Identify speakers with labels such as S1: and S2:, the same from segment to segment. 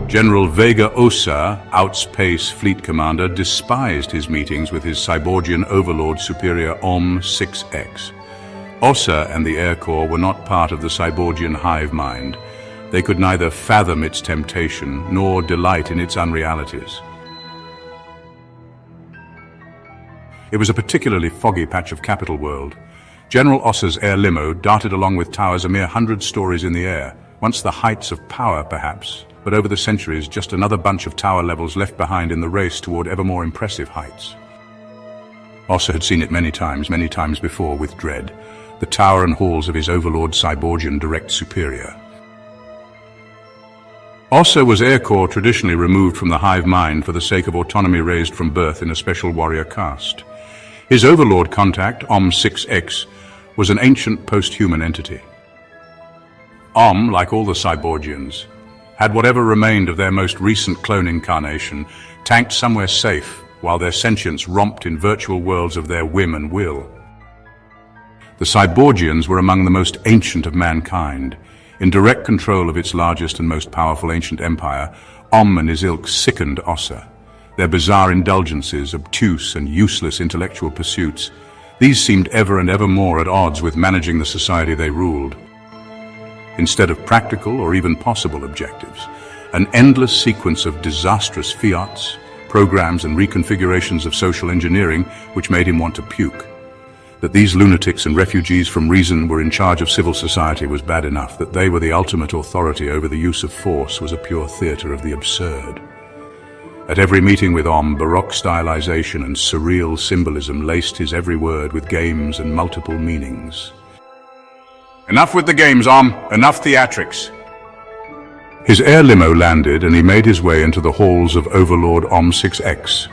S1: General Vega Ossa, Outspace Fleet Commander, despised his meetings with his Cyborgian Overlord superior Om-6X. Ossa and the Air Corps were not part of the Cyborgian hive mind. They could neither fathom its temptation nor delight in its unrealities. It was a particularly foggy patch of Capital World. General Ossa's air limo darted along with towers a mere 100 stories in the air, once the heights of power perhaps, but over the centuries just another bunch of tower levels left behind in the race toward ever more impressive heights. Ossa had seen it many times before with dread, the tower and halls of his Overlord Cyborgian direct superior. Ossa was Air Corps traditionally removed from the hive mind for the sake of autonomy raised from birth in a special warrior caste. His Overlord contact, Om-6X, was an ancient post-human entity. Om, like all the Cyborgians, had whatever remained of their most recent clone incarnation tanked somewhere safe while their sentience romped in virtual worlds of their whim and will. The Cyborgians were among the most ancient of mankind. In direct control of its largest and most powerful ancient empire, Om and his ilk sickened Ossa. Their bizarre indulgences, obtuse and useless intellectual pursuits, these seemed ever and ever more at odds with managing the society they ruled. Instead of practical or even possible objectives, an endless sequence of disastrous fiats, programs and reconfigurations of social engineering which made him want to puke. That these lunatics and refugees from reason were in charge of civil society was bad enough. That they were the ultimate authority over the use of force was a pure theater of the absurd. At every meeting with Om, Baroque stylization and surreal symbolism laced his every word with games and multiple meanings. Enough with the games, Om. Enough theatrics. His air limo landed and he made his way into the halls of Overlord Om-6X.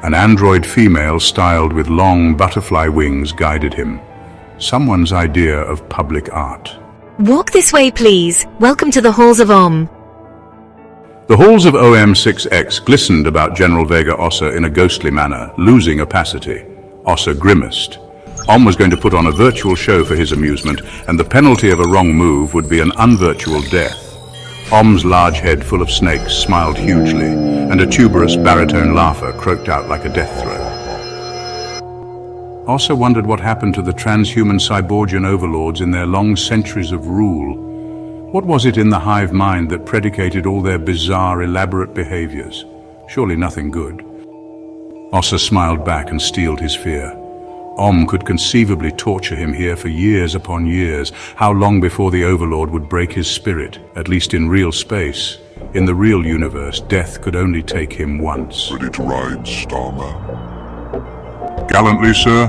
S1: An android female styled with long butterfly wings guided him. Someone's idea of public art.
S2: Walk this way, please. Welcome to the halls of Om.
S1: The halls of OM-6X glistened about General Vega Ossa in a ghostly manner, losing opacity. Ossa grimaced. Om was going to put on a virtual show for his amusement, and the penalty of a wrong move would be an unvirtual death. Om's large head full of snakes smiled hugely, and a tuberous baritone laugher croaked out like a death throe. Ossa wondered what happened to the transhuman Cyborgian overlords in their long centuries of rule. What was it in the hive mind that predicated all their bizarre, elaborate behaviors? Surely nothing good. Ossa smiled back and steeled his fear. Om could conceivably torture him here for years upon years. How long before the Overlord would break his spirit, at least in real space? In the real universe, death could only take him once.
S3: Ready to ride, Starmer?
S1: Gallantly, sir.